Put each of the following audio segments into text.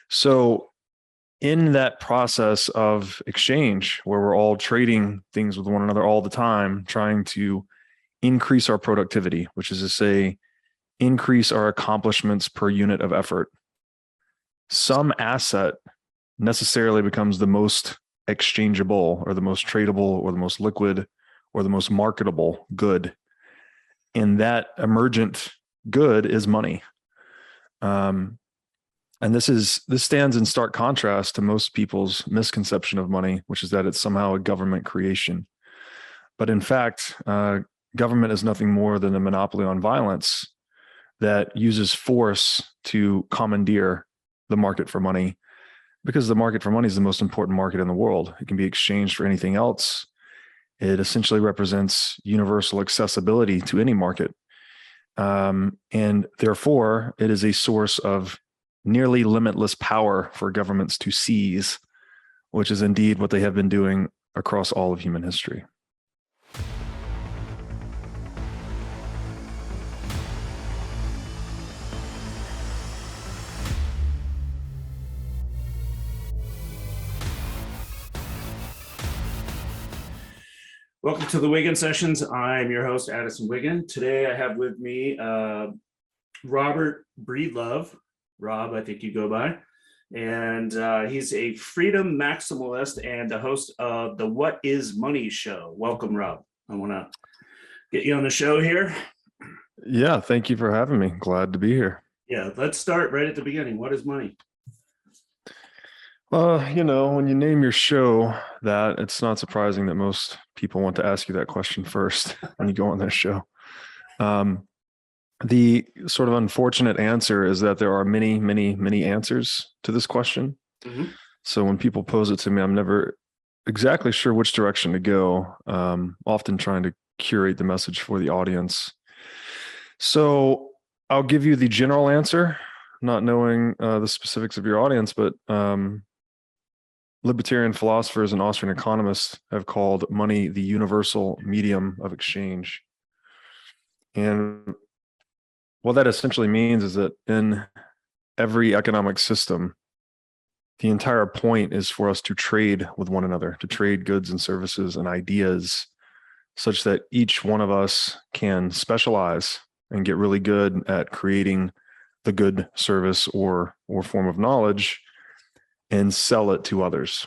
So in that process of exchange, where we're all trading things with one another all the time, trying to increase our productivity, which is to say, increase our accomplishments per unit of effort, some asset necessarily becomes the most exchangeable or the most tradable or the most liquid or the most marketable good. And that emergent good is money. And this stands in stark contrast to most people's misconception of money, which is that it's somehow a government creation. But in fact, government is nothing more than a monopoly on violence that uses force to commandeer the market for money, because the market for money is the most important market in the world. It can be exchanged for anything else. It essentially represents universal accessibility to any market. And therefore, it is a source of nearly limitless power for governments to seize, which is indeed what they have been doing across all of human history. Welcome to the Wiggin Sessions. I'm your host, Addison Wiggin. Today I have with me Robert Breedlove. Rob, I think you go by. And he's a freedom maximalist and the host of the What is Money show. Welcome, Rob. I want to get you on the show here. Yeah, thank you for having me. Glad to be here. Yeah, let's start right at the beginning. What is money? When you name your show that, it's not surprising that most people want to ask you that question first when you go on this show. The sort of unfortunate answer is that there are many, many, many answers to this question. Mm-hmm. So when people pose it to me, I'm never exactly sure which direction to go, often trying to curate the message for the audience. So I'll give you the general answer, not knowing the specifics of your audience, but libertarian philosophers and Austrian economists have called money the universal medium of exchange. And what that essentially means is that in every economic system, the entire point is for us to trade with one another, to trade goods and services and ideas, such that each one of us can specialize and get really good at creating the good service or form of knowledge and sell it to others.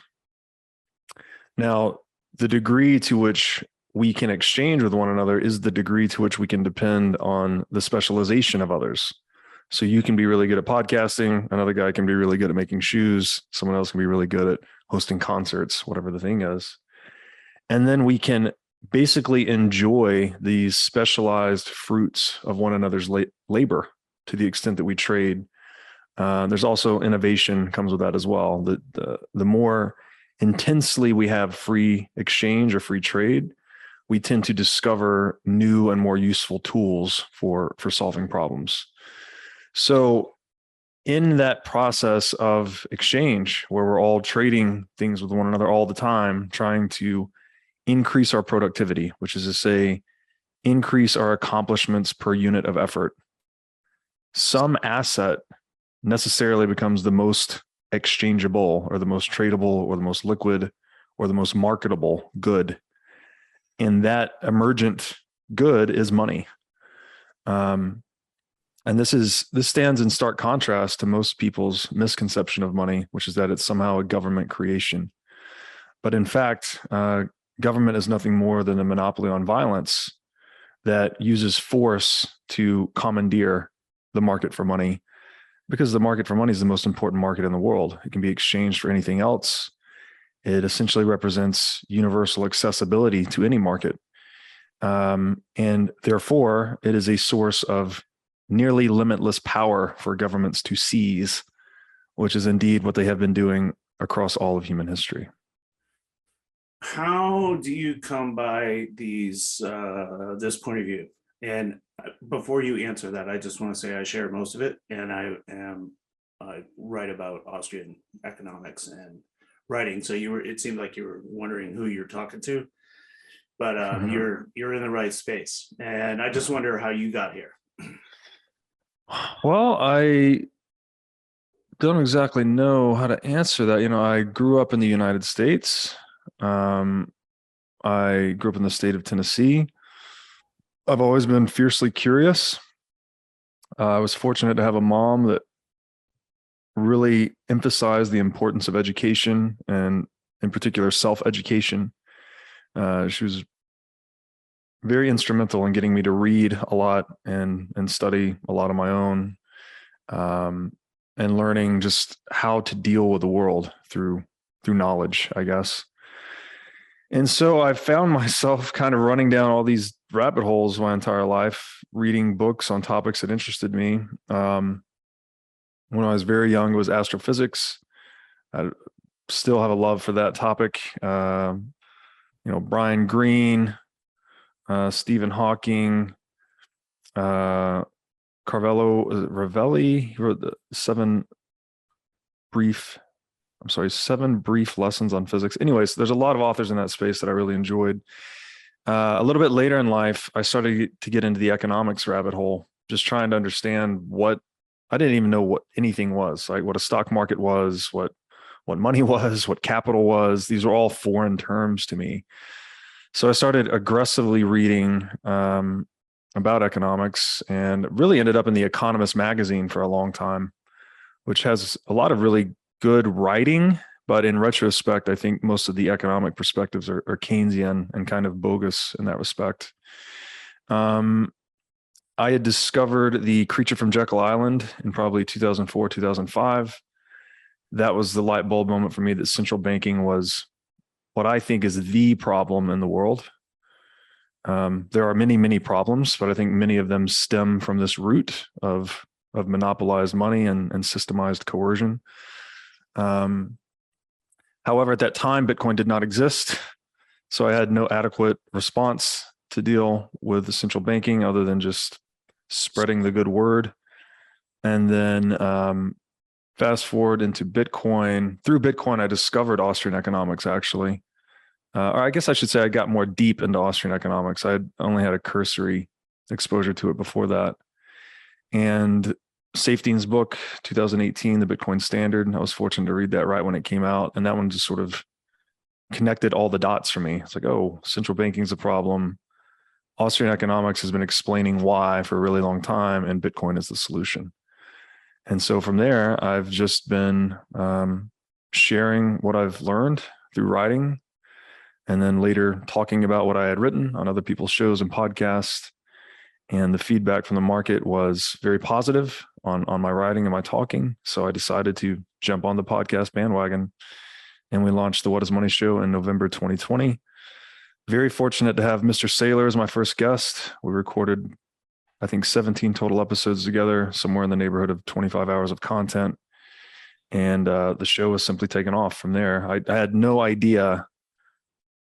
Now, the degree to which we can exchange with one another is the degree to which we can depend on the specialization of others. So you can be really good at podcasting. Another guy can be really good at making shoes. Someone else can be really good at hosting concerts, whatever the thing is. And then we can basically enjoy these specialized fruits of one another's labor to the extent that we trade. There's also innovation comes with that as well. The more intensely we have free exchange or free trade, we tend to discover new and more useful tools for solving problems. So in that process of exchange, where we're all trading things with one another all the time, trying to increase our productivity, which is to say, increase our accomplishments per unit of effort, some asset necessarily becomes the most exchangeable or the most tradable or the most liquid or the most marketable good. And that emergent good is money. And this stands in stark contrast to most people's misconception of money, which is that it's somehow a government creation. But in fact, government is nothing more than a monopoly on violence that uses force to commandeer the market for money, because the market for money is the most important market in the world. It can be exchanged for anything else. It essentially represents universal accessibility to any market. And therefore, it is a source of nearly limitless power for governments to seize, which is indeed what they have been doing across all of human history. How do you come by this point of view? And before you answer that, I just want to say I share most of it, and I write about Austrian economics and writing. So it seemed like you were wondering who you're talking to, but you're in the right space, and I just wonder how you got here. Well, I don't exactly know how to answer that. I grew up in the United States. Um, I grew up in the state of Tennessee. I've always been fiercely curious. I was fortunate to have a mom that really emphasized the importance of education and, in particular, self-education. She was very instrumental in getting me to read a lot and study a lot of my own, um, and learning just how to deal with the world through knowledge, I guess. And so I found myself kind of running down all these rabbit holes my entire life, reading books on topics that interested me. When I was very young, it was astrophysics. I still have a love for that topic. Brian Greene, Stephen Hawking, Ravelli. He wrote seven brief lessons on physics. Anyways, there's a lot of authors in that space that I really enjoyed. A little bit later in life, I started to get into the economics rabbit hole, just trying to understand what I didn't even know what anything was, like what a stock market was, what money was, what capital was. These were all foreign terms to me. So I started aggressively reading about economics and really ended up in The Economist magazine for a long time, which has a lot of really good writing. But in retrospect, I think most of the economic perspectives are Keynesian and kind of bogus in that respect. I had discovered The Creature from Jekyll Island in probably 2004, 2005. That was the light bulb moment for me that central banking was what I think is the problem in the world. There are many, many problems, but I think many of them stem from this root of monopolized money and systemized coercion. However, at that time, Bitcoin did not exist. So I had no adequate response to deal with the central banking other than just spreading the good word. And then fast forward into Bitcoin. Through Bitcoin, I discovered Austrian economics, actually. Or I guess I should say I got more deep into Austrian economics. I only had a cursory exposure to it before that. And Safeteen's book, 2018, The Bitcoin Standard, I was fortunate to read that right when it came out. And that one just sort of connected all the dots for me. It's like, oh, central banking is a problem. Austrian economics has been explaining why for a really long time, and Bitcoin is the solution. And so from there, I've just been sharing what I've learned through writing, and then later talking about what I had written on other people's shows and podcasts. And the feedback from the market was very positive on my writing and my talking. So I decided to jump on the podcast bandwagon, and we launched the What is Money show in November 2020. Very fortunate to have Mr. Saylor as my first guest. We recorded, I think, 17 total episodes together, somewhere in the neighborhood of 25 hours of content. And the show was simply taken off from there. I had no idea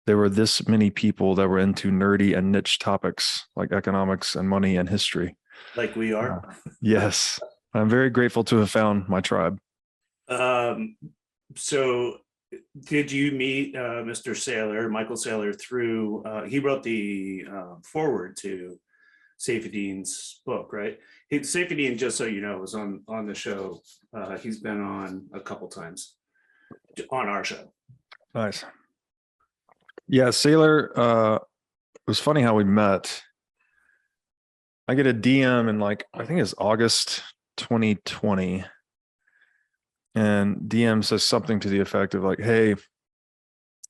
there were this many people that were into nerdy and niche topics like economics and money and history. Like we are. Yes. I'm very grateful to have found my tribe. So did you meet Mr. Saylor, Michael Saylor, through, he wrote the foreword to Saifedean's book, right? Saifedean, just so you know, was on the show. He's been on a couple times on our show. Nice. Yeah, Saylor, it was funny how we met. I get a DM in I think it's August 2020. And DM says something to the effect of hey,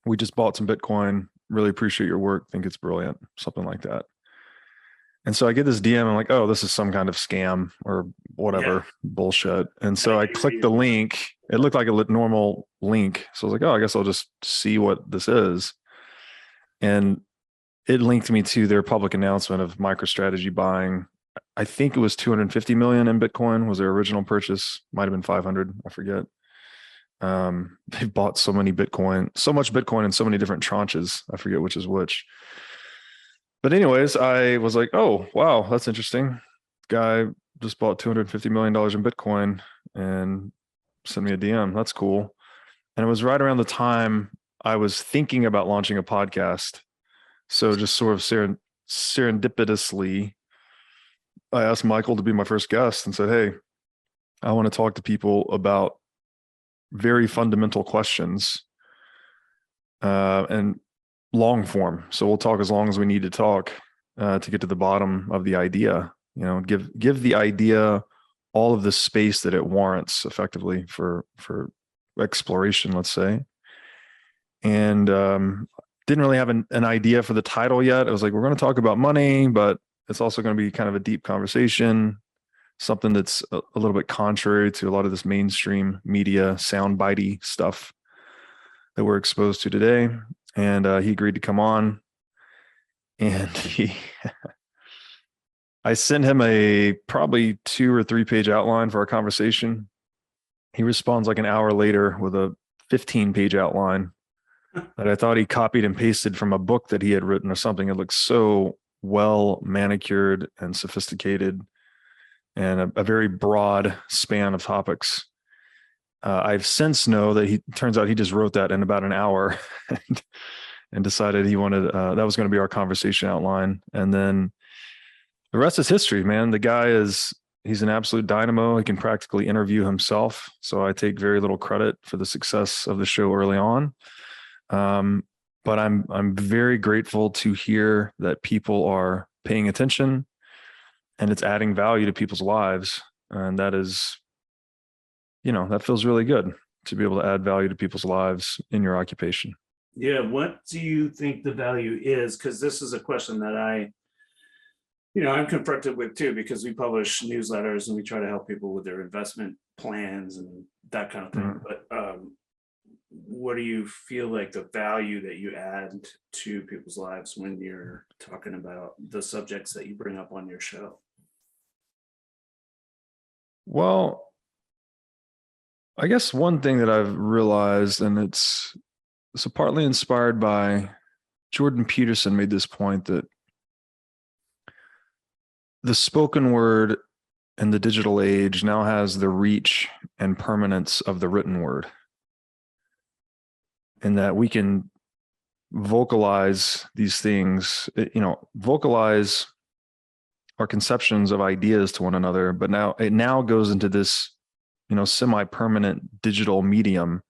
we just bought some Bitcoin. Really appreciate your work. Think it's brilliant. Something like that. And so I get this DM. I'm like, oh, this is some kind of scam or whatever bullshit. And so I clicked the link. It looked like a normal link. So I was like, oh, I guess I'll just see what this is. And it linked me to their public announcement of MicroStrategy buying, I think it was 250 million in Bitcoin was their original purchase. Might've been 500. I forget. They've bought so much Bitcoin in so many different tranches. I forget which is which. But anyways, I was like, oh, wow, that's interesting. Guy just bought $250 million in Bitcoin and sent me a DM. That's cool. And it was right around the time I was thinking about launching a podcast. So just sort of serendipitously, I asked Michael to be my first guest and said, hey, I want to talk to people about very fundamental questions and long form. So we'll talk as long as we need to talk to get to the bottom of the idea. Give the idea all of the space that it warrants effectively for exploration, let's say. And didn't really have an idea for the title yet. I was like, we're going to talk about money, but it's also going to be kind of a deep conversation, something that's a little bit contrary to a lot of this mainstream media soundbitey stuff that we're exposed to today. And he agreed to come on. And I sent him a probably 2 or 3 page outline for our conversation. He responds like an hour later with a 15-page outline that I thought he copied and pasted from a book that he had written or something. It looks so well manicured and sophisticated and a very broad span of topics. I've since know that he turns out he just wrote that in about an hour and decided he wanted, that was going to be our conversation outline. And then the rest is history, man. The guy he's an absolute dynamo. He can practically interview himself. So I take very little credit for the success of the show early on. But I'm very grateful to hear that people are paying attention and it's adding value to people's lives. And that is, that feels really good to be able to add value to people's lives in your occupation. Yeah. What do you think the value is? Because this is a question that I'm confronted with too, because we publish newsletters and we try to help people with their investment plans and that kind of thing. Mm-hmm. But what do you feel like the value that you add to people's lives when you're talking about the subjects that you bring up on your show? Well, I guess one thing that I've realized, and it's partly inspired by Jordan Peterson made this point, that the spoken word in the digital age now has the reach and permanence of the written word. And that we can vocalize these things, vocalize our conceptions of ideas to one another, but now it goes into this, semi-permanent digital medium.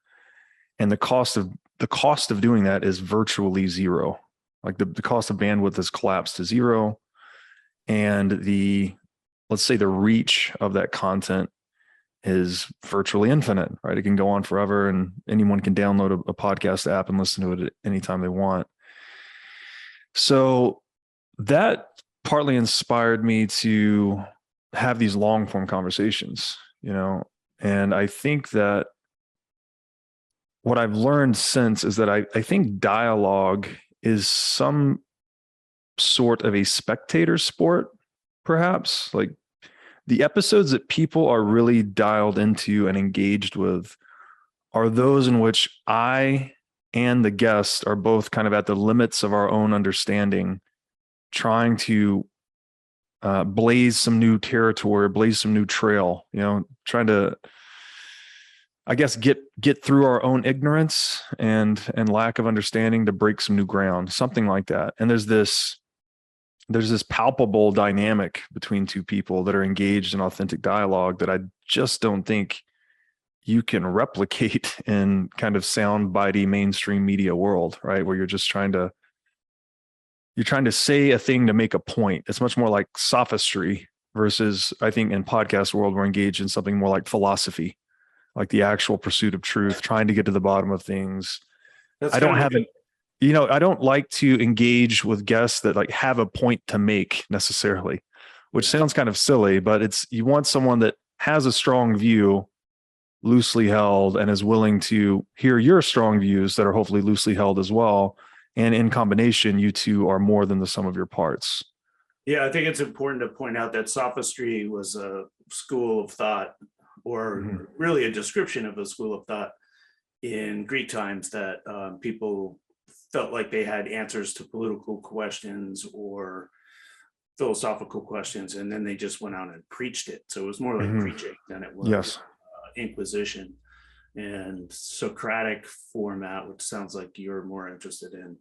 And the cost of doing that is virtually zero. Like the cost of bandwidth has collapsed to zero. And let's say the reach of that content is virtually infinite, right? It can go on forever and anyone can download a podcast app and listen to it at any time they want. So that partly inspired me to have these long form conversations, and I think that what I've learned since is that I think dialogue is some sort of a spectator sport, perhaps. Like the episodes that people are really dialed into and engaged with are those in which I and the guest are both kind of at the limits of our own understanding, trying to blaze some new territory, blaze some new trail, trying to, I guess, get through our own ignorance and lack of understanding to break some new ground, something like that. And there's this palpable dynamic between two people that are engaged in authentic dialogue that I just don't think you can replicate in kind of soundbitey mainstream media world, right? Where you're trying to say a thing to make a point. It's much more like sophistry versus, I think in podcast world, we're engaged in something more like philosophy, like the actual pursuit of truth, trying to get to the bottom of things. I don't like to engage with guests that like have a point to make necessarily, which sounds kind of silly, but you want someone that has a strong view, loosely held, and is willing to hear your strong views that are hopefully loosely held as well. And in combination, you two are more than the sum of your parts. Yeah, I think it's important to point out that sophistry was a school of thought, or really a description of a school of thought in Greek times, that people felt like they had answers to political questions or philosophical questions, and then they just went out and preached it. So it was more like preaching than it was inquisition. And Socratic format, which sounds like you're more interested in,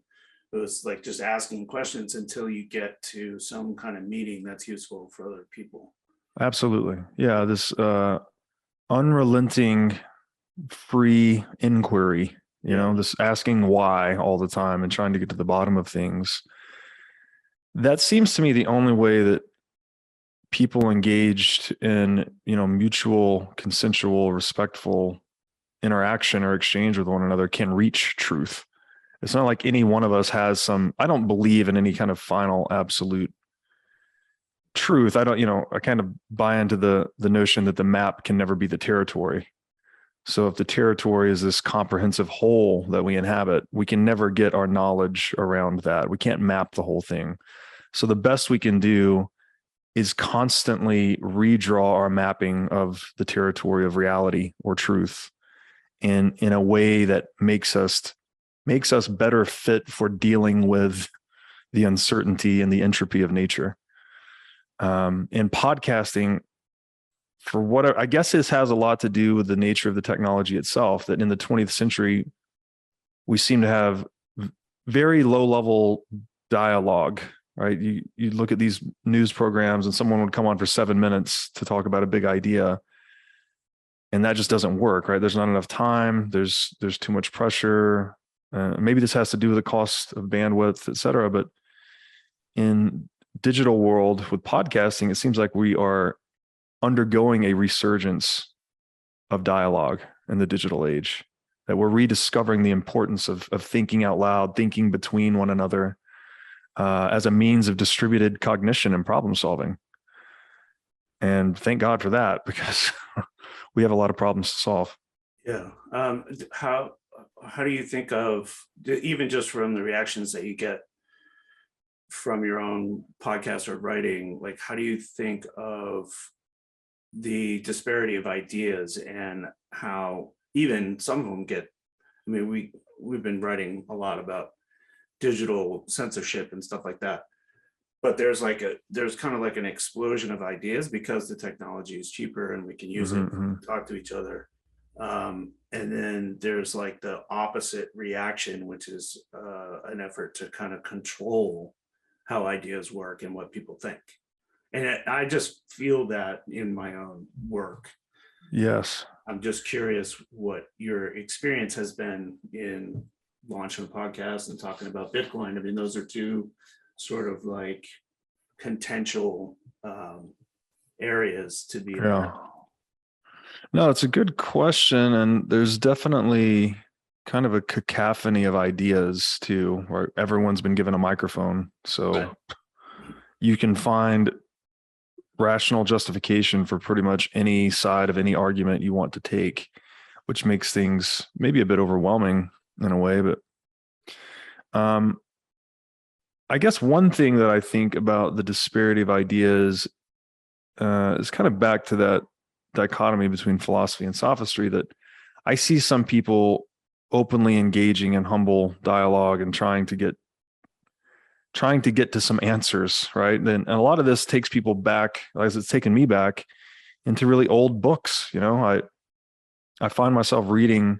it was like just asking questions until you get to some kind of meeting that's useful for other people. Absolutely. Yeah. unrelenting free inquiry, Yeah. this asking why all the time and trying to get to the bottom of things. That seems to me the only way that people engaged in, mutual, consensual, respectful interaction or exchange with one another can reach truth. It's not like any one of us has I don't believe in any kind of final absolute truth. I don't, I kind of buy into the notion that the map can never be the territory. So if the territory is this comprehensive whole that we inhabit, we can never get our knowledge around that. We can't map the whole thing. So the best we can do is constantly redraw our mapping of the territory of reality or truth in a way that makes us better fit for dealing with the uncertainty and the entropy of nature. And podcasting, for what I guess this has a lot to do with the nature of the technology itself, that in the 20th century, we seem to have very low level dialogue, right? You look at these news programs and someone would come on for 7 minutes to talk about a big idea. And that just doesn't work, right? There's not enough time. There's too much pressure. Maybe this has to do with the cost of bandwidth, et cetera. But in digital world with podcasting, it seems like we are undergoing a resurgence of dialogue in the digital age, that we're rediscovering the importance of thinking out loud, thinking between one another as a means of distributed cognition and problem solving. And thank God for that, because we have a lot of problems to solve. Yeah. How do you think of, even just from the reactions that you get from your own podcast or writing, like how do you think of the disparity of ideas and how even some of them get, I mean, we've been writing a lot about digital censorship and stuff like that, but there's kind of like an explosion of ideas because the technology is cheaper and we can use it to talk to each other. And then there's like the opposite reaction, which is an effort to kind of control how ideas work and what people think. And I just feel that in my own work. Yes. I'm just curious what your experience has been in launching a podcast and talking about Bitcoin. I mean, those are two sort of like contentious areas to be in. Yeah. No, it's a good question. And there's definitely kind of a cacophony of ideas too, where everyone's been given a microphone. So Right. You can find rational justification for pretty much any side of any argument you want to take, which makes things maybe a bit overwhelming in a way. But I guess one thing that I think about the disparity of ideas is kind of back to that dichotomy between philosophy and sophistry, that I see some people openly engaging in humble dialogue and trying to get to some answers, right? And a lot of this takes people back, as it's taken me back, into really old books. I find myself reading,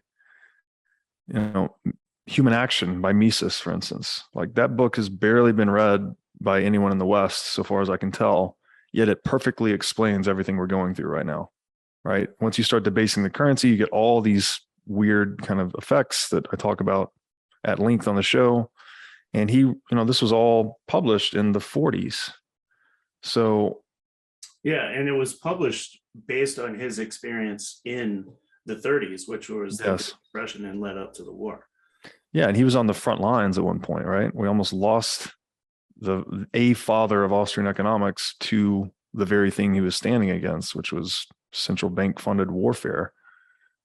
Human Action by Mises, for instance. Like that book has barely been read by anyone in the West, so far as I can tell, yet it perfectly explains everything we're going through right now, right? Once you start debasing the currency, you get all these weird kind of effects that I talk about at length on the show. And this was all published in the 40s. So yeah, and it was published based on his experience in the 30s, which was the Depression and led up to the war. Yeah, and he was on the front lines at one point, right? We almost lost a father of Austrian economics to the very thing he was standing against, which was central bank funded warfare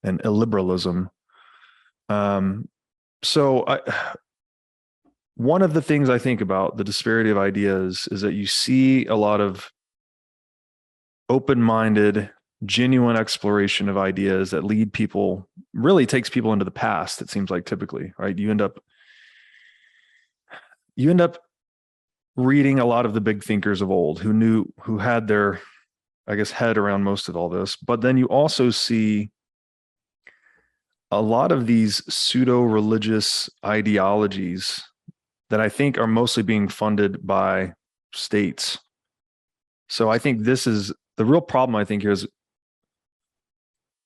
and illiberalism. One of the things I think about the disparity of ideas is that you see a lot of open-minded, genuine exploration of ideas that really takes people into the past, it seems like, typically, right? You end up reading a lot of the big thinkers of old who had their, I guess, head around most of all this. But then you also see a lot of these pseudo-religious ideologies that I think are mostly being funded by states. So I think this is the real problem, I think, here is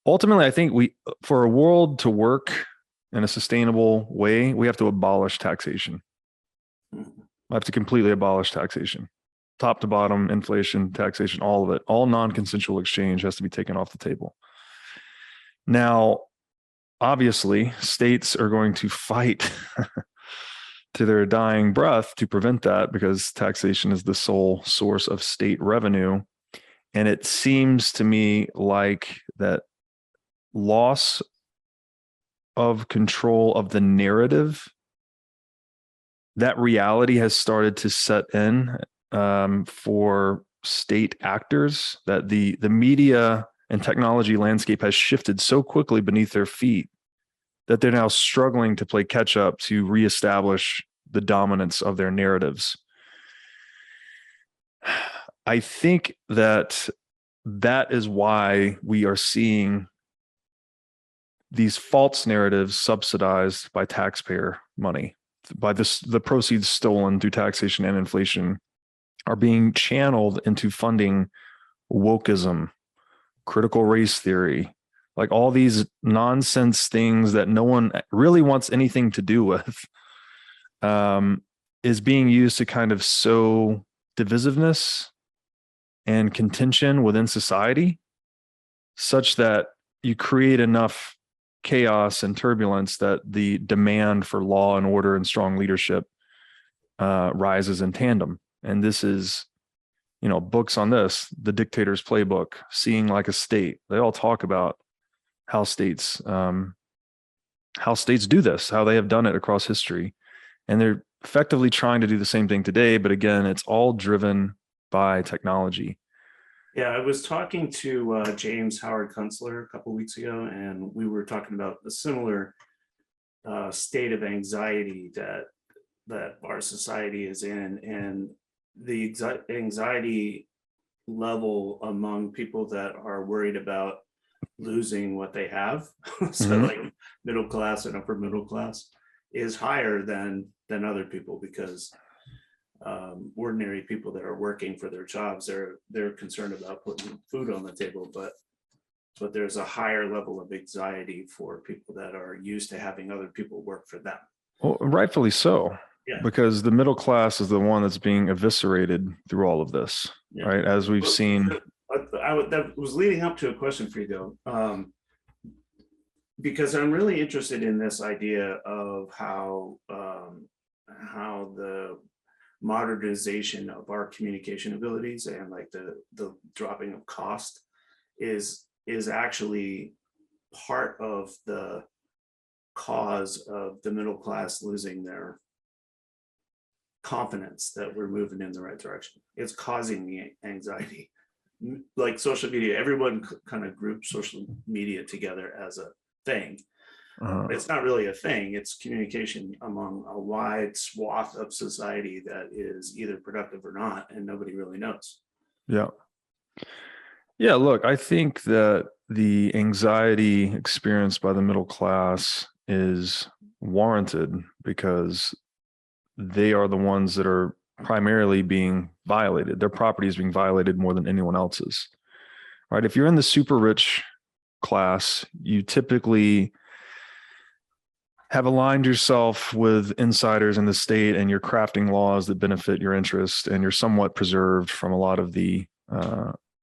ultimately, I think for a world to work in a sustainable way, we have to abolish taxation. We have to completely abolish taxation, top to bottom, inflation, taxation, all of it. All non-consensual exchange has to be taken off the table. Now, obviously, states are going to fight to their dying breath to prevent that, because taxation is the sole source of state revenue. And it seems to me like that loss of control of the narrative, that reality has started to set in for state actors, that the media and technology landscape has shifted so quickly beneath their feet that they're now struggling to play catch up to reestablish the dominance of their narratives. I think that is why we are seeing these false narratives subsidized by taxpayer money, by the proceeds stolen through taxation and inflation, are being channeled into funding wokeism, critical race theory, like all these nonsense things that no one really wants anything to do with, is being used to kind of sow divisiveness and contention within society, such that you create enough chaos and turbulence that the demand for law and order and strong leadership rises in tandem. And this is, books on this, The Dictator's Playbook, Seeing Like a State. They all talk about how states do this, how they have done it across history. And they're effectively trying to do the same thing today. But again, it's all driven by technology. Yeah, I was talking to James Howard Kunstler a couple of weeks ago, and we were talking about a similar state of anxiety that our society is in, and the anxiety level among people that are worried about losing what they have, so like middle class and upper middle class, is higher than other people, because ordinary people that are working for their jobs, they're concerned about putting food on the table, but there's a higher level of anxiety for people that are used to having other people work for them. Well, rightfully so. Yeah. Because the middle class is the one that's being eviscerated through all of this, yeah. Right? As we've seen. That was leading up to a question for you, though, because I'm really interested in this idea of how the modernization of our communication abilities and like the dropping of cost is actually part of the cause of the middle class losing their confidence that we're moving in the right direction. It's causing the anxiety. Like social media, everyone kind of groups social media together as a thing. It's not really a thing. It's communication among a wide swath of society that is either productive or not, and nobody really knows. Yeah. Yeah, look, I think that the anxiety experienced by the middle class is warranted, because they are the ones that are primarily being violated. Their property is being violated more than anyone else's, right? If you're in the super rich class, you typically have aligned yourself with insiders in the state, and you're crafting laws that benefit your interest, and you're somewhat preserved from a lot of the,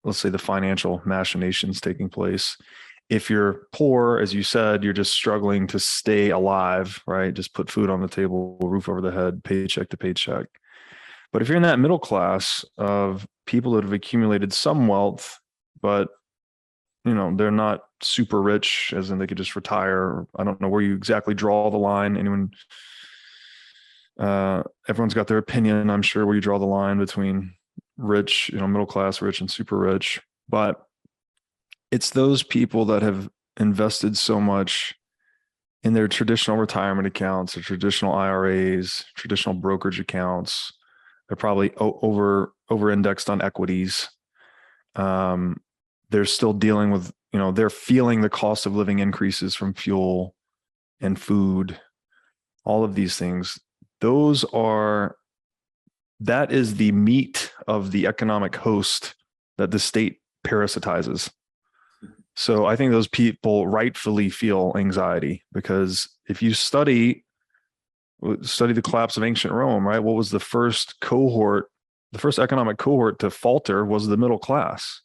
let's say, the financial machinations taking place. If you're poor, as you said, you're just struggling to stay alive, right? Just put food on the table, roof over the head, paycheck to paycheck. But if you're in that middle class of people that have accumulated some wealth, but they're not super rich, as in they could just retire. I don't know where you exactly draw the line. Everyone's got their opinion, I'm sure, where you draw the line between rich, middle class, rich, and super rich. But it's those people that have invested so much in their traditional retirement accounts, their traditional IRAs, traditional brokerage accounts. They're probably over-indexed on equities. They're still dealing with, they're feeling the cost of living increases from fuel and food, all of these things. That is the meat of the economic host that the state parasitizes. So I think those people rightfully feel anxiety, because if you study the collapse of ancient Rome, right? What was the first cohort? The first economic cohort to falter was the middle class.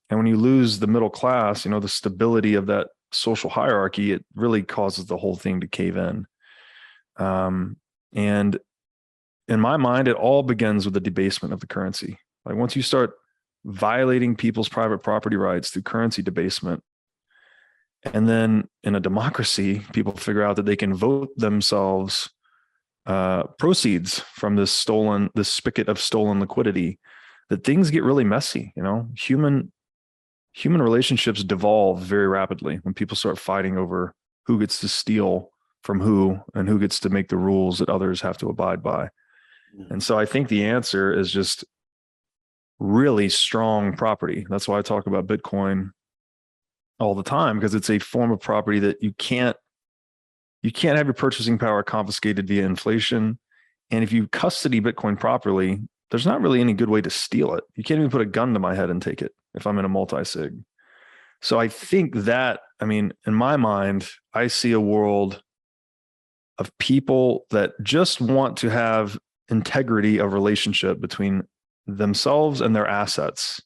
And when you lose the middle class, the stability of that social hierarchy, it really causes the whole thing to cave in. And in my mind, it all begins with the debasement of the currency. Like once you start violating people's private property rights through currency debasement, and then in a democracy, people figure out that they can vote themselves proceeds from this spigot of stolen liquidity, that things get really messy. Human relationships devolve very rapidly when people start fighting over who gets to steal from who and who gets to make the rules that others have to abide by. And so I think the answer is just really strong property. That's why I talk about Bitcoin all the time, because it's a form of property that you can't have your purchasing power confiscated via inflation. And if you custody Bitcoin properly, there's not really any good way to steal it. You can't even put a gun to my head and take it if I'm in a multi-sig. So I think that, in my mind, I see a world of people that just want to have integrity of relationship between themselves and their assets,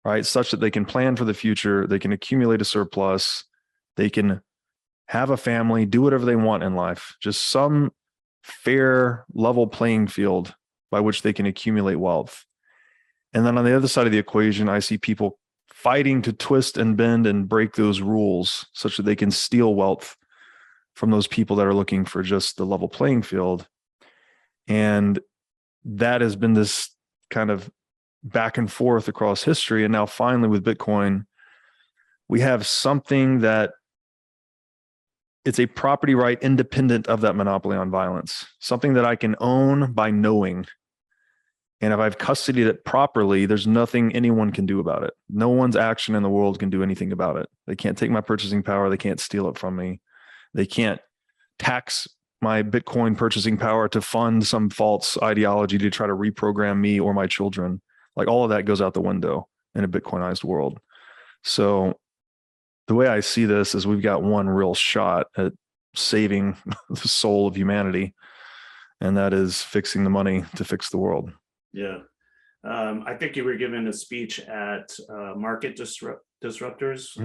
right? Such that they can plan for the future, they can accumulate a surplus, they can have a family, do whatever they want in life, just some fair, level playing field by which they can accumulate wealth. And then on the other side of the equation, I see people fighting to twist and bend and break those rules such that they can steal wealth from those people that are looking for just the level playing field. And that has been this kind of back and forth across history. And now finally with Bitcoin, we have something that it's a property right independent of that monopoly on violence, something that I can own by knowing. And if I've custodied it properly, there's nothing anyone can do about it. No one's action in the world can do anything about it. They can't take my purchasing power. They can't steal it from me. They can't tax my Bitcoin purchasing power to fund some false ideology to try to reprogram me or my children. Like all of that goes out the window in a Bitcoinized world. So the way I see this is we've got one real shot at saving the soul of humanity, and that is fixing the money to fix the world. Yeah. I think you were giving a speech at Market Disruptors,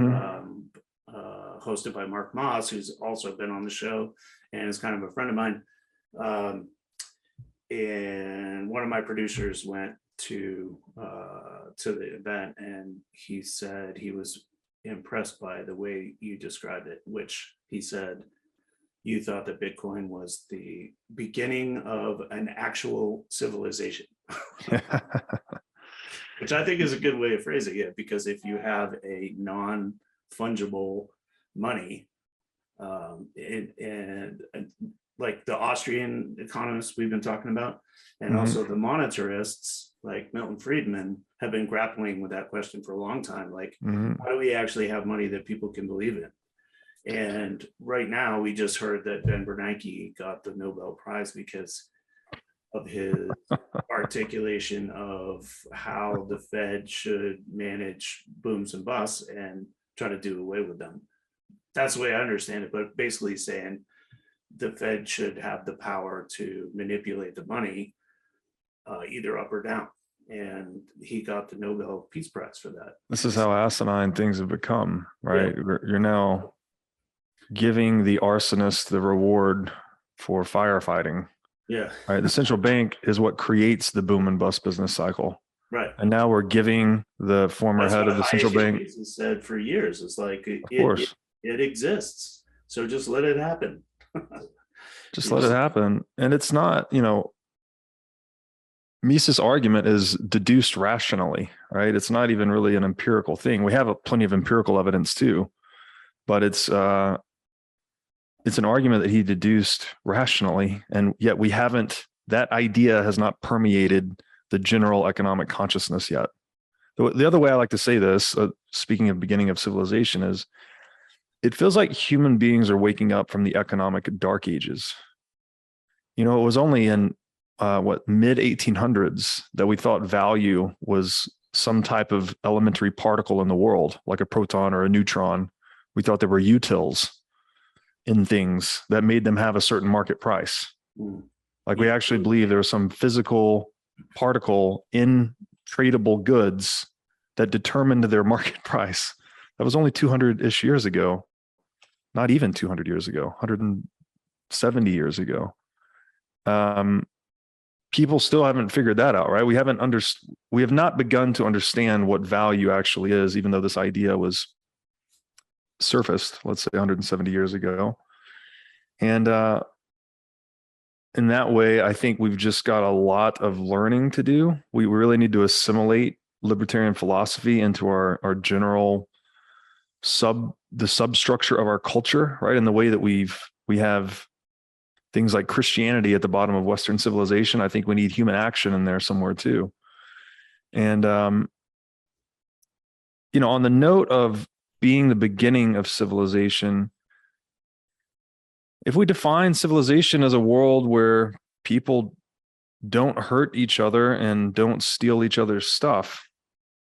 hosted by Mark Moss, who's also been on the show and is kind of a friend of mine. And one of my producers went to the event, and he said he was impressed by the way you described it, which he said you thought that Bitcoin was the beginning of an actual civilization. Which I think is a good way of phrasing it, because if you have a non-fungible money, and like the Austrian economists we've been talking about, and also the monetarists like Milton Friedman have been grappling with that question for a long time. Like, how do we actually have money that people can believe in? And right now, we just heard that Ben Bernanke got the Nobel Prize because of his articulation of how the Fed should manage booms and busts and try to do away with them. That's the way I understand it, but basically saying the Fed should have the power to manipulate the money either up or down. And he got the Nobel Peace Prize for that. This is how asinine things have become, right? Yeah. You're now giving the arsonist the reward for firefighting. Yeah. Right. The central bank is what creates the boom and bust business cycle. Right. And now we're giving the former head of the central bank. Said for years, it's like it exists. So just let it happen. Just let it happen. And it's not, Mises' argument is deduced rationally, right? It's not even really an empirical thing. We have plenty of empirical evidence too, but it's an argument that he deduced rationally, and yet that idea has not permeated the general economic consciousness yet. The other way I like to say this, speaking of beginning of civilization, is it feels like human beings are waking up from the economic dark ages. It was only in mid 1800s that we thought value was some type of elementary particle in the world, like a proton or a neutron. We thought there were utils in things that made them have a certain market price. Like we actually believe there was some physical particle in tradable goods that determined their market price. That was only 200-ish years ago. Not even 200 years ago, 170 years ago. People still haven't figured that out, right? We have not begun to understand what value actually is, even though this idea was surfaced, let's say 170 years ago. And in that way, I think we've just got a lot of learning to do. We really need to assimilate libertarian philosophy into our general the substructure of our culture, right? And the way that we have things like Christianity at the bottom of Western civilization. I think we need human action in there somewhere too. And, on the note of being the beginning of civilization, if we define civilization as a world where people don't hurt each other and don't steal each other's stuff,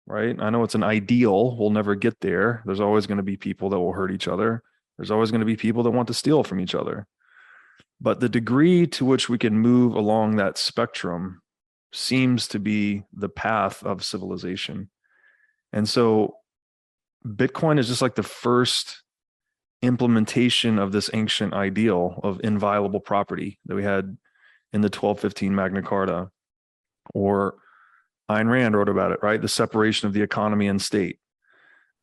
right? I know it's an ideal. We'll never get there. There's always going to be people that will hurt each other. There's always going to be people that want to steal from each other. But the degree to which we can move along that spectrum seems to be the path of civilization. And so Bitcoin is just like the first implementation of this ancient ideal of inviolable property that we had in the 1215 Magna Carta, or Ayn Rand wrote about it, right? The separation of the economy and state.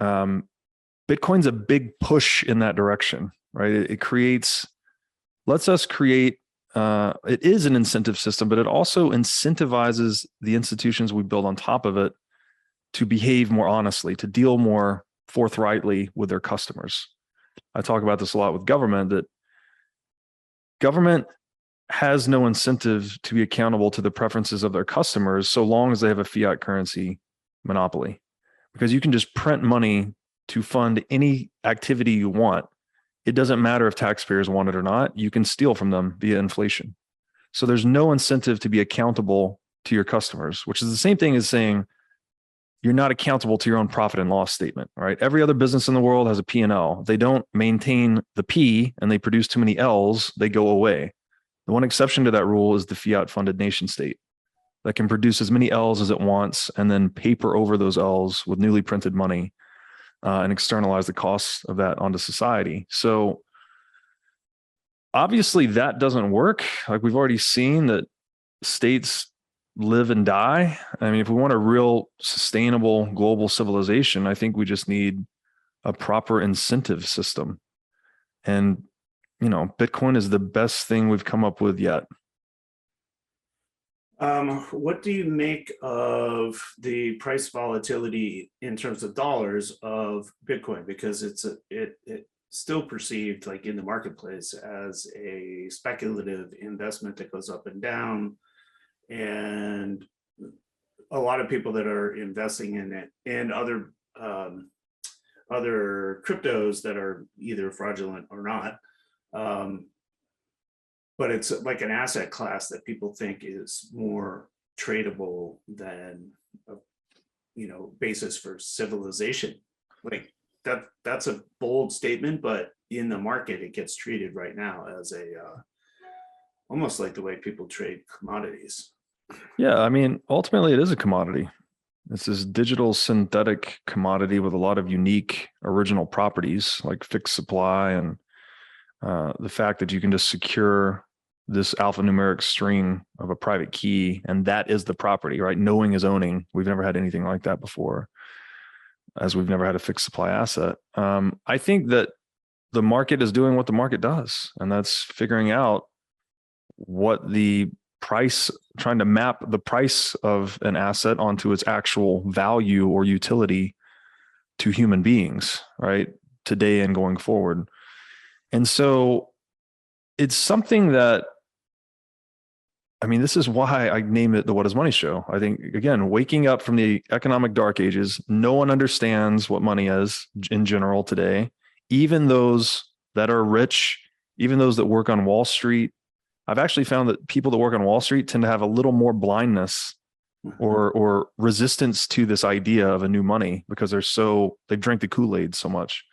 Bitcoin's a big push in that direction, right? It lets us create, it is an incentive system, but it also incentivizes the institutions we build on top of it to behave more honestly, to deal more forthrightly with their customers. I talk about this a lot with government, that government has no incentive to be accountable to the preferences of their customers so long as they have a fiat currency monopoly, because you can just print money to fund any activity you want. It doesn't matter if taxpayers want it or not. You can steal from them via inflation. So there's no incentive to be accountable to your customers, which is the same thing as saying you're not accountable to your own profit and loss statement, right? Every other business in the world has a P&L. If they don't maintain the P and they produce too many L's, they go away. The one exception to that rule is the fiat funded nation state that can produce as many L's as it wants and then paper over those L's with newly printed money and externalize the costs of that onto society. So obviously that doesn't work. Like we've already seen that states live and die. I mean, if we want a real sustainable global civilization, I think we just need a proper incentive system. And, Bitcoin is the best thing we've come up with yet. What do you make of the price volatility in terms of dollars of Bitcoin? Because it's still perceived, like in the marketplace, as a speculative investment that goes up and down, and a lot of people that are investing in it and other cryptos that are either fraudulent or not. But it's like an asset class that people think is more tradable than a, basis for civilization. Like that's a bold statement, but in the market, it gets treated right now as almost like the way people trade commodities. Yeah, I mean, ultimately it is a commodity. It's this digital synthetic commodity with a lot of unique original properties like fixed supply and the fact that you can just secure this alphanumeric string of a private key, and that is the property, right? Knowing is owning. We've never had anything like that before, as we've never had a fixed supply asset. I think that the market is doing what the market does, and that's figuring out what the price, trying to map the price of an asset onto its actual value or utility to human beings, right? Today and going forward. And so it's something that, this is why I named it the What is Money Show. I think, again, waking up from the economic dark ages, no one understands what money is in general today. Even those that are rich, even those that work on Wall Street. I've actually found that people that work on Wall Street tend to have a little more blindness or resistance to this idea of a new money because they've drank the Kool-Aid so much.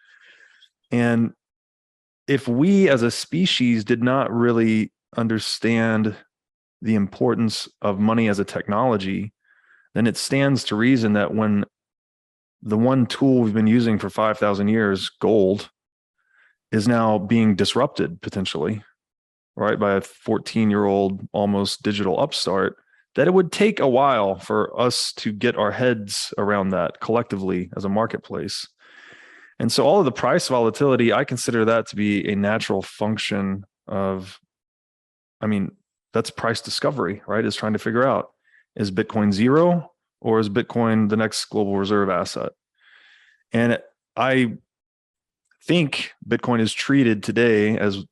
And if we as a species did not really understand the importance of money as a technology, then it stands to reason that when the one tool we've been using for 5,000 years, gold, is now being disrupted potentially, right, by a 14-year-old almost digital upstart, that it would take a while for us to get our heads around that collectively as a marketplace. And so all of the price volatility, I consider that to be a natural function of, that's price discovery, right? Is trying to figure out, is Bitcoin zero or is Bitcoin the next global reserve asset? And I think Bitcoin is treated today as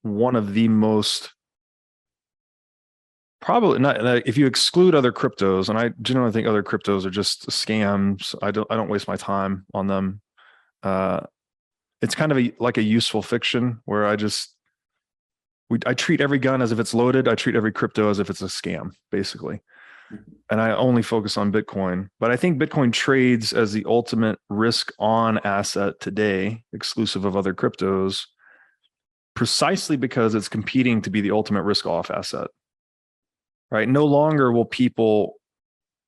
one of the most, probably not, if you exclude other cryptos, and I generally think other cryptos are just scams. I don't waste my time on them. It's kind of like a useful fiction where I treat every gun as if it's loaded. I treat every crypto as if it's a scam, basically. And I only focus on Bitcoin. But I think Bitcoin trades as the ultimate risk on asset today, exclusive of other cryptos, precisely because it's competing to be the ultimate risk off asset, right? No longer will people,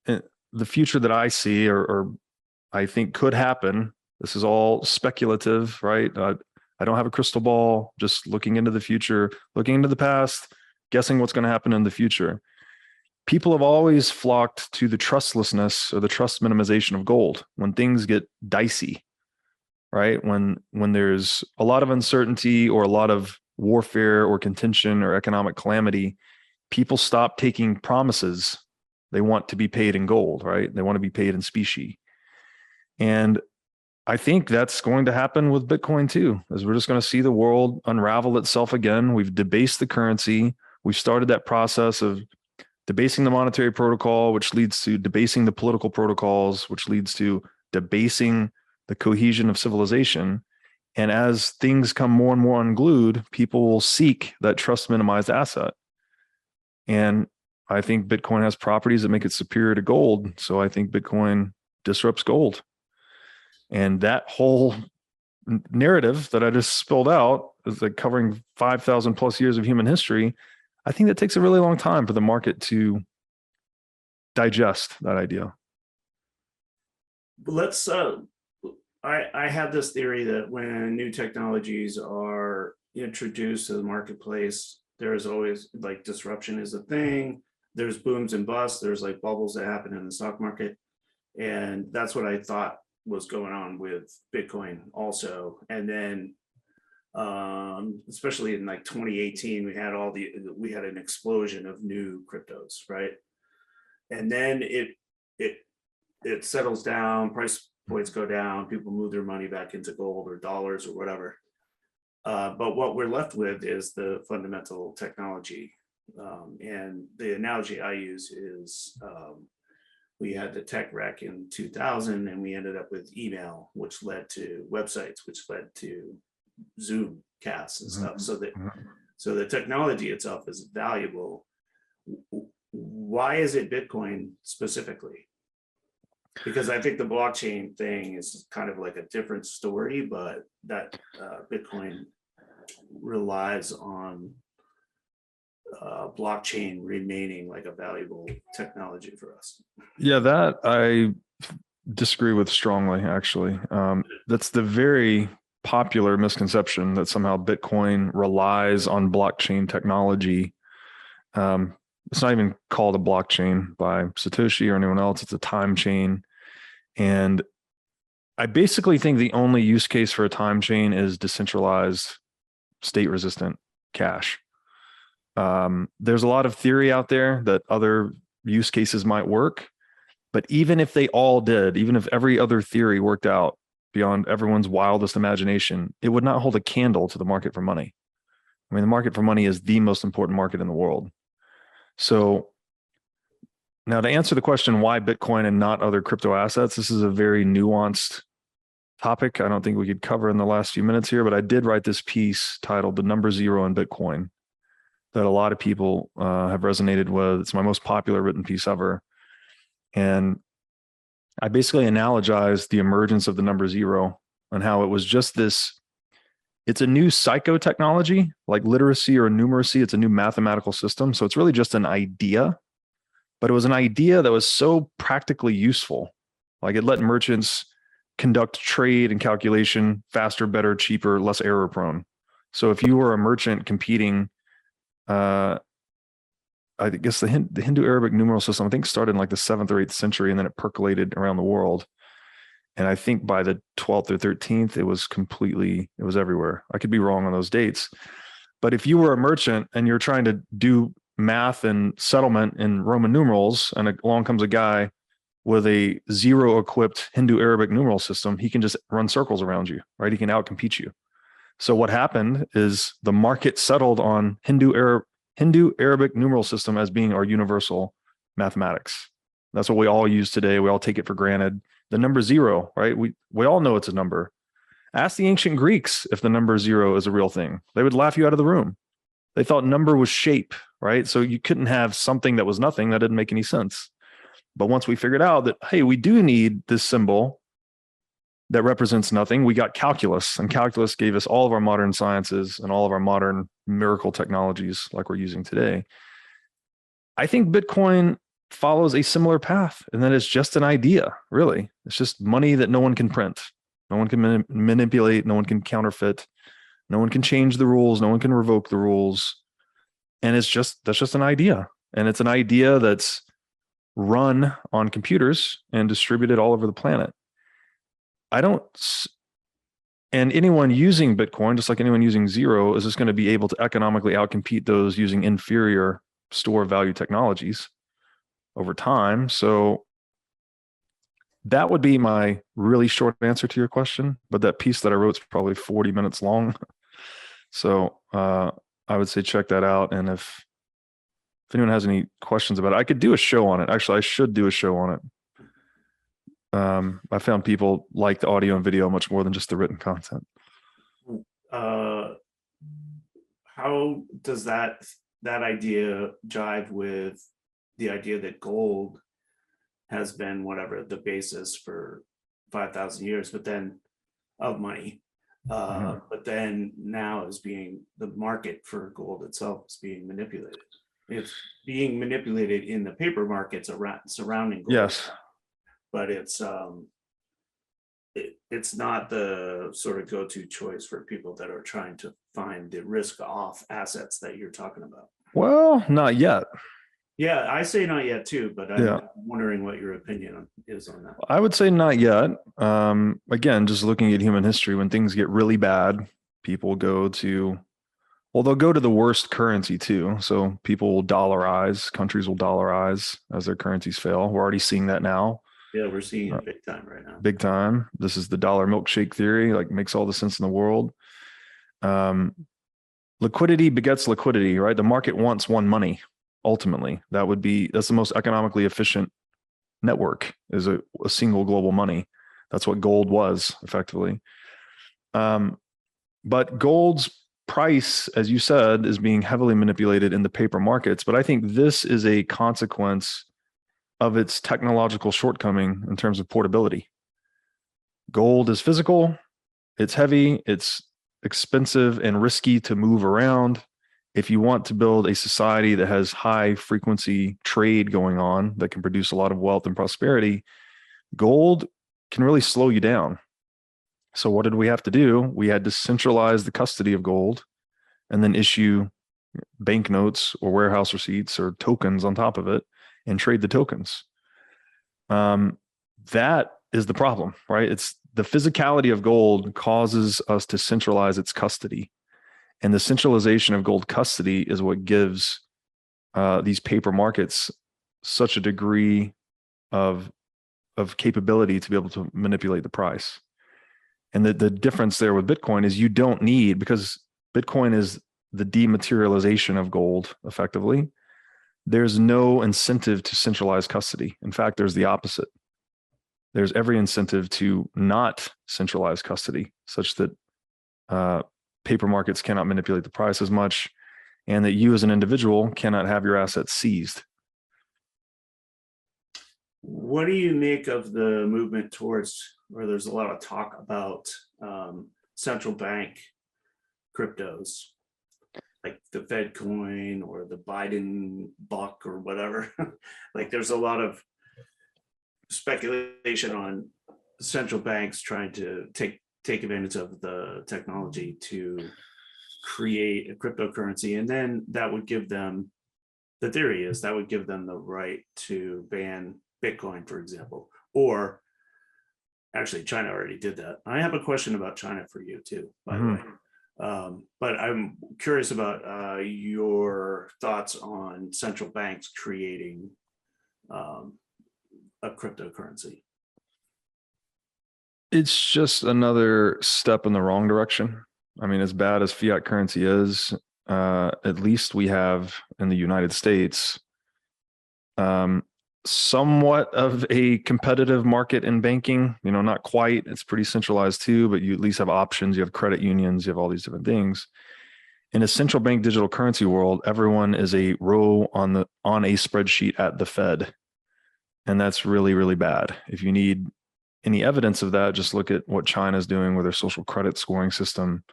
the future that I see or I think could happen, this is all speculative, right? I don't have a crystal ball, just looking into the future, looking into the past, guessing what's going to happen in the future. People have always flocked to the trustlessness or the trust minimization of gold when things get dicey, right? When there's a lot of uncertainty or a lot of warfare or contention or economic calamity, people stop taking promises. They want to be paid in gold, right? They want to be paid in specie. And I think that's going to happen with Bitcoin too, as we're just going to see the world unravel itself again. We've debased the currency. We've started that process of debasing the monetary protocol, which leads to debasing the political protocols, which leads to debasing the cohesion of civilization. And as things come more and more unglued, people will seek that trust minimized asset. And I think Bitcoin has properties that make it superior to gold. So I think Bitcoin disrupts gold. And that whole narrative that I just spilled out is like covering 5,000 plus years of human history. I think that takes a really long time for the market to digest that idea. Let's, I have this theory that when new technologies are introduced to the marketplace, there's always like disruption is a thing. There's booms and busts. There's like bubbles that happen in the stock market. And that's what I thought was going on with Bitcoin also. And then especially in like 2018, we had an explosion of new cryptos, right? And then it settles down, price points go down, people move their money back into gold or dollars or whatever. But what we're left with is the fundamental technology. And the analogy I use is we had the tech wreck in 2000 and we ended up with email, which led to websites, which led to Zoom casts and stuff. So the technology itself is valuable. Why is it Bitcoin specifically? Because I think the blockchain thing is kind of like a different story, but that Bitcoin relies on blockchain remaining like a valuable technology for us. Yeah, that I disagree with strongly, actually. That's the very popular misconception that somehow Bitcoin relies on blockchain technology. It's not even called a blockchain by Satoshi or anyone else. It's a time chain. And I basically think the only use case for a time chain is decentralized, state resistant cash. There's a lot of theory out there that other use cases might work, but even if they all did, even if every other theory worked out beyond everyone's wildest imagination, it would not hold a candle to the market for money. I mean, the market for money is the most important market in the world. So now to answer the question, why Bitcoin and not other crypto assets, this is a very nuanced topic. I don't think we could cover in the last few minutes here, but I did write this piece titled "The Number Zero in Bitcoin" that a lot of people have resonated with. It's my most popular written piece ever. And I basically think the only use case for a time chain is decentralized, state resistant cash. There's a lot of theory out there that other use cases might work, but even if they all did, even if every other theory worked out beyond everyone's wildest imagination, it would not hold a candle to the market for money. I mean, the market for money is the most important market in the world. So now to answer the question, why Bitcoin and not other crypto assets, this is a very nuanced topic. I don't think we could cover in the last few minutes here, but I did write this piece titled "The Number Zero in Bitcoin" that a lot of people have resonated with. It's my most popular written piece ever. And I basically analogized the emergence of the number zero and how it was just this, it's a new psychotechnology, like literacy or numeracy. It's a new mathematical system. So it's really just an idea, but it was an idea that was so practically useful. Like it let merchants conduct trade and calculation faster, better, cheaper, less error prone. So if you were a merchant competing, I guess the Hindu Arabic numeral system, I think started in like the 7th or 8th century, and then it percolated around the world. And I think by the 12th or 13th, it was everywhere. I could be wrong on those dates. But if you were a merchant and you're trying to do math and settlement in Roman numerals, and along comes a guy with a zero equipped Hindu Arabic numeral system, he can just run circles around you, right? He can outcompete you. So what happened is the market settled on Hindu Arabic numeral system as being our universal mathematics. That's what we all use today. We all take it for granted. The number zero, right? We all know it's a number. Ask the ancient Greeks if the number zero is a real thing. They would laugh you out of the room. They thought number was shape, right? So you couldn't have something that was nothing. That didn't make any sense. But once we figured out that, hey, we do need this symbol that represents nothing, we got calculus, and calculus gave us all of our modern sciences and all of our modern miracle technologies like we're using today. I think Bitcoin follows a similar path, and that is just an idea, really. It's just money that no one can print. No one can manipulate. No one can counterfeit. No one can change the rules. No one can revoke the rules. And that's just an idea. And it's an idea that's run on computers and distributed all over the planet. And anyone using Bitcoin, just like anyone using zero, is just going to be able to economically outcompete those using inferior store value technologies over time. So that would be my really short answer to your question. But that piece that I wrote is probably 40 minutes long. So I would say check that out. And if anyone has any questions about it, I could do a show on it. Actually, I should do a show on it. I found people like the audio and video much more than just the written content. How does that idea jive with the idea that gold has been whatever the basis for 5,000 years, but then of money, but then now is being the market for gold itself is being manipulated. It's being manipulated in the paper markets around surrounding gold. Yes. But it's not the sort of go-to choice for people that are trying to find the risk-off assets that you're talking about. Well, not yet. Yeah, I say not yet too, but I'm wondering what your opinion is on that. I would say not yet. Again, just looking at human history, when things get really bad, people they'll go to the worst currency too. So people will dollarize, countries will dollarize as their currencies fail. We're already seeing that now. Yeah, we're seeing it big time right now. Big time. This is the dollar milkshake theory, like makes all the sense in the world. Liquidity begets liquidity, right? The market wants one money. Ultimately, that's the most economically efficient network, is a single global money. That's what gold was effectively. But gold's price, as you said, is being heavily manipulated in the paper markets. But I think this is a consequence of its technological shortcoming in terms of portability. Gold is physical, it's heavy, it's expensive and risky to move around. If you want to build a society that has high frequency trade going on that can produce a lot of wealth and prosperity, gold can really slow you down. So what did we have to do? We had to centralize the custody of gold and then issue banknotes or warehouse receipts or tokens on top of it and trade the tokens. That is the problem, right? It's the physicality of gold causes us to centralize its custody. And the centralization of gold custody is what gives these paper markets such a degree of capability to be able to manipulate the price. And the difference there with Bitcoin is you don't need, because Bitcoin is the dematerialization of gold effectively. There's no incentive to centralize custody. In fact, there's the opposite. There's every incentive to not centralize custody, such that paper markets cannot manipulate the price as much, and that you as an individual cannot have your assets seized. What do you make of the movement towards, or there's a lot of talk about central bank cryptos, like the Fed coin or the Biden buck or whatever? Like there's a lot of speculation on central banks trying to take advantage of the technology to create a cryptocurrency, and then that would give them, the theory is that would give them the right to ban Bitcoin, for example. Or actually China already did that. I have a question about China for you too, by the way. But I'm curious about your thoughts on central banks creating a cryptocurrency. It's just another step in the wrong direction. I mean, as bad as fiat currency is, at least we have in the United States somewhat of a competitive market in banking. You know, not quite. It's pretty centralized too, but you at least have options. You have credit unions. You have all these different things. In a central bank digital currency world, everyone is a row on a spreadsheet at the Fed, and that's really, really bad. If you need any evidence of that, just look at what China's doing with their social credit scoring system.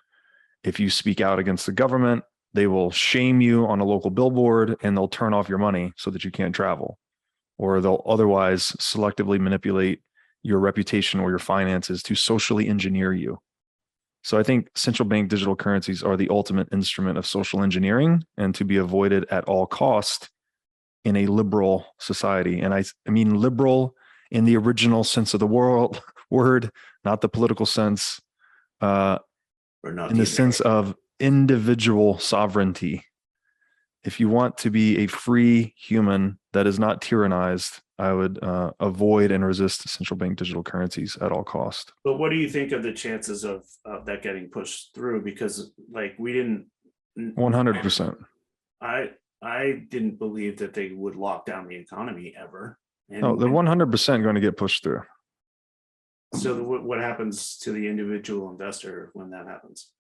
If you speak out against the government, they will shame you on a local billboard and they'll turn off your money so that you can't travel, or they'll otherwise selectively manipulate your reputation or your finances to socially engineer you. So I think central bank digital currencies are the ultimate instrument of social engineering and to be avoided at all cost in a liberal society. And I mean liberal in the original sense of the word, not the political sense, in the sense of individual sovereignty. If you want to be a free human that is not tyrannized, I would avoid and resist central bank digital currencies at all cost. But what do you think of the chances of that getting pushed through? Because like we didn't 100%. I didn't believe that they would lock down the economy ever. And no, they're 100% going to get pushed through. So what happens to the individual investor when that happens?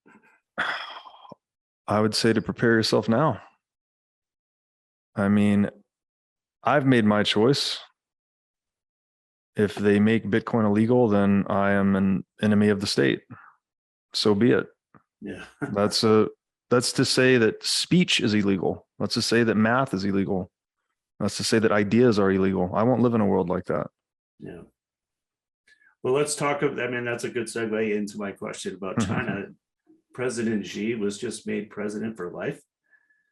I would say to prepare yourself now. I mean, I've made my choice. If they make Bitcoin illegal, then I am an enemy of the state. So be it. Yeah. That's to say that speech is illegal. That's to say that math is illegal. That's to say that ideas are illegal. I won't live in a world like that. Yeah. Well, let's talk. I mean, that's a good segue into my question about China. President Xi was just made president for life.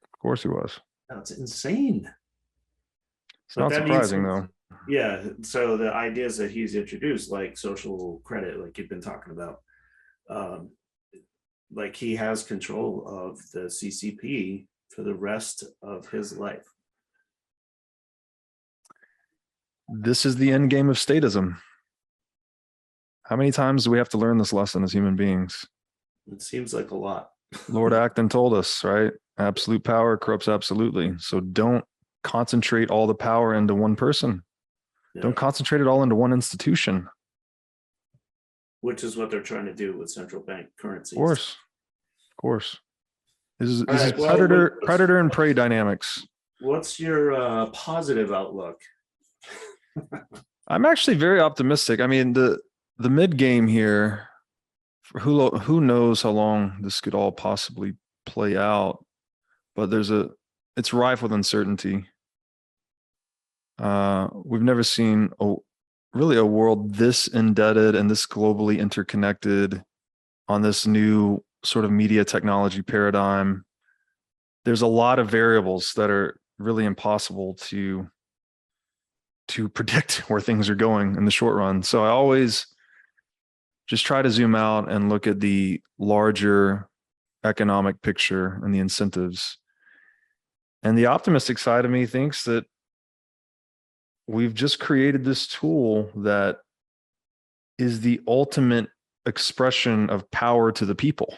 Of course he was. That's insane. It's not surprising though. Yeah. So the ideas that he's introduced, like social credit, like you've been talking about, like he has control of the CCP for the rest of his life. This is the end game of statism. How many times do we have to learn this lesson as human beings? It seems like a lot. Lord Acton told us, right? Absolute power corrupts absolutely. So don't concentrate all the power into one person. Yeah. Don't concentrate it all into one institution. Which is what they're trying to do with central bank currencies. Of course. This is predator and prey dynamics. What's your positive outlook? I'm actually very optimistic. I mean, the mid game here, who knows how long this could all possibly play out, but it's rife with uncertainty. We've never seen really a world this indebted and this globally interconnected on this new sort of media technology paradigm. There's a lot of variables that are really impossible to predict where things are going in the short run. So I always just try to zoom out and look at the larger economic picture and the incentives. And the optimistic side of me thinks that we've just created this tool that is the ultimate expression of power to the people,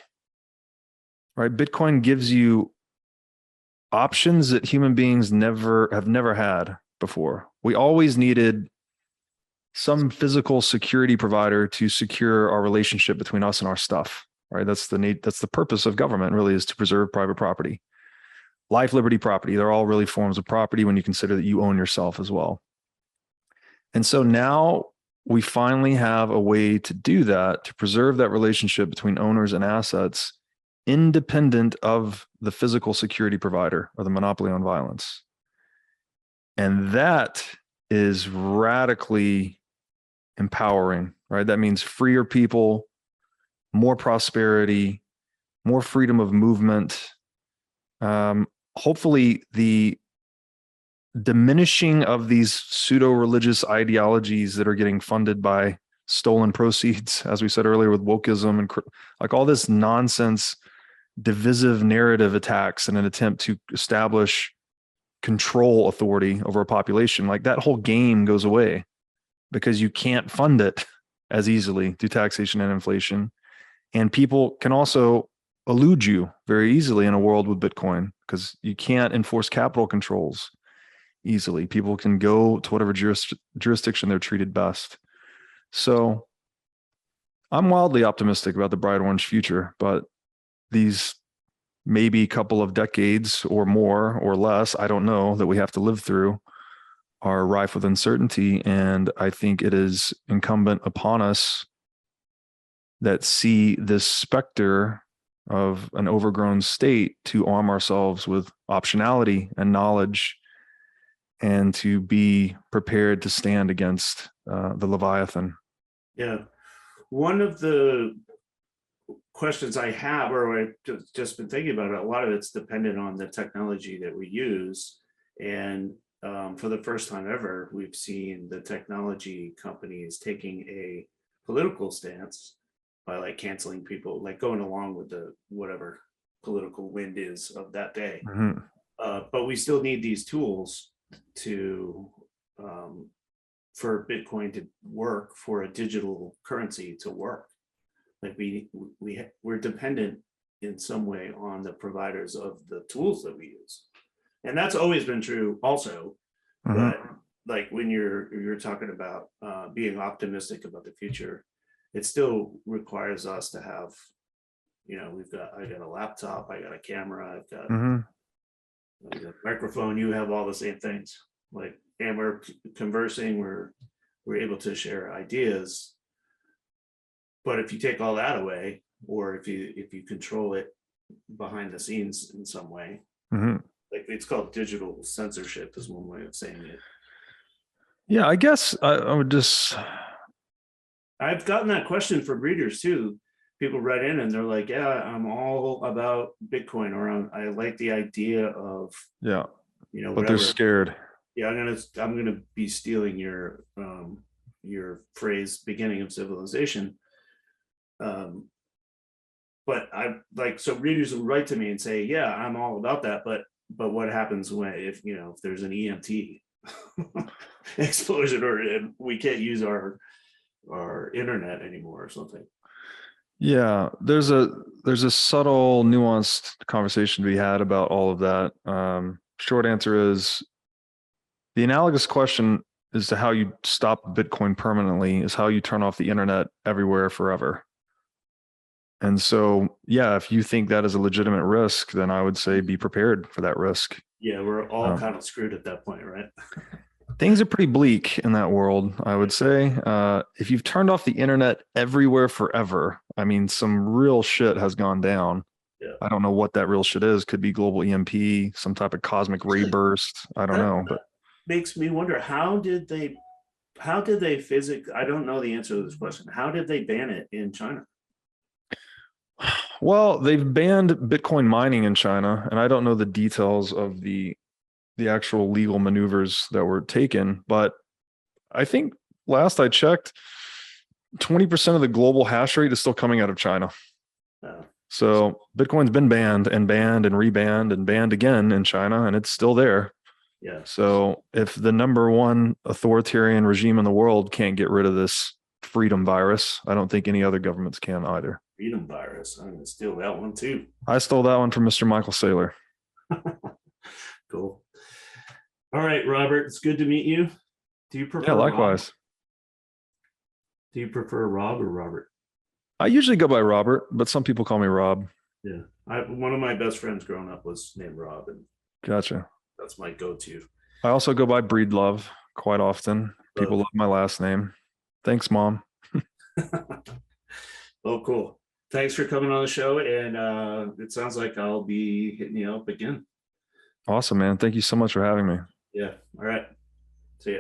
right? Bitcoin gives you options that human beings have never had before. We always needed some physical security provider to secure our relationship between us and our stuff, right? That's the purpose of government, really, is to preserve private property. Life, liberty, property, they're all really forms of property when you consider that you own yourself as well. And so now we finally have a way to do that, to preserve that relationship between owners and assets, independent of the physical security provider or the monopoly on violence. And that is radically empowering, right? That means freer people, more prosperity, more freedom of movement. Hopefully the diminishing of these pseudo-religious ideologies that are getting funded by stolen proceeds, as we said earlier, with wokeism and like all this nonsense, divisive narrative attacks in an attempt to establish control authority over a population. Like that whole game goes away because you can't fund it as easily through taxation and inflation. And people can also elude you very easily in a world with Bitcoin because you can't enforce capital controls easily. People can go to whatever jurisdiction they're treated best. So I'm wildly optimistic about the bright orange future, but these maybe couple of decades or more or less, I don't know, that we have to live through are rife with uncertainty. And I think it is incumbent upon us that see this specter of an overgrown state to arm ourselves with optionality and knowledge and to be prepared to stand against the Leviathan. Yeah. One of the questions I have, or I've just been thinking about it, a lot of it's dependent on the technology that we use. And for the first time ever, we've seen the technology companies taking a political stance by like canceling people, like going along with the whatever political wind is of that day. Mm-hmm. But we still need these tools to for Bitcoin to work, for a digital currency to work. Like we're dependent in some way on the providers of the tools that we use, and that's always been true also. Mm-hmm. But like when you're talking about being optimistic about the future, it still requires us to have, I got a laptop, I got a camera, I've got a microphone, you have all the same things, like, and we're conversing, we're able to share ideas. But if you take all that away, or if you control it behind the scenes in some way, like it's called digital censorship is one way of saying it. Yeah, I guess I would just. I've gotten that question from readers too. People write in and they're like, "Yeah, I'm all about Bitcoin," or I like the idea of, but whatever. They're scared. Yeah, I'm gonna be stealing your phrase, beginning of civilization. But I like, so readers will write to me and say, "Yeah, I'm all about that," but what happens if there's an EMT explosion, or we can't use our internet anymore or something? Yeah, there's a subtle, nuanced conversation to be had about all of that. Short answer is the analogous question as to how you stop Bitcoin permanently is how you turn off the internet everywhere forever. And so, yeah, if you think that is a legitimate risk, then I would say be prepared for that risk. Yeah, we're all kind of screwed at that point, right? Things are pretty bleak in that world, I would say. If you've turned off the internet everywhere forever, I mean, some real shit has gone down. Yeah. I don't know what that real shit is. Could be global EMP, some type of cosmic ray burst. I don't know. But makes me wonder, how did they physically, I don't know the answer to this question. How did they ban it in China? Well, they've banned Bitcoin mining in China, and I don't know the details of the actual legal maneuvers that were taken, but I think last I checked, 20% of the global hash rate is still coming out of China. So Bitcoin's been banned and rebanned and banned again in China, and it's still there. Yeah. So if the number one authoritarian regime in the world can't get rid of this freedom virus, I don't think any other governments can either. Freedom virus. I'm going to steal that one too. I stole that one from Mr. Michael Saylor. Cool. All right, Robert, it's good to meet you. Do you prefer? Yeah, likewise. Rob? Do you prefer Rob or Robert? I usually go by Robert, but some people call me Rob. Yeah. One of my best friends growing up was named Rob, and gotcha. That's my go-to. I also go by Breedlove quite often. People love my last name. Thanks, Mom. Oh, cool. Thanks for coming on the show. And it sounds like I'll be hitting you up again. Awesome, man. Thank you so much for having me. Yeah. All right. See ya.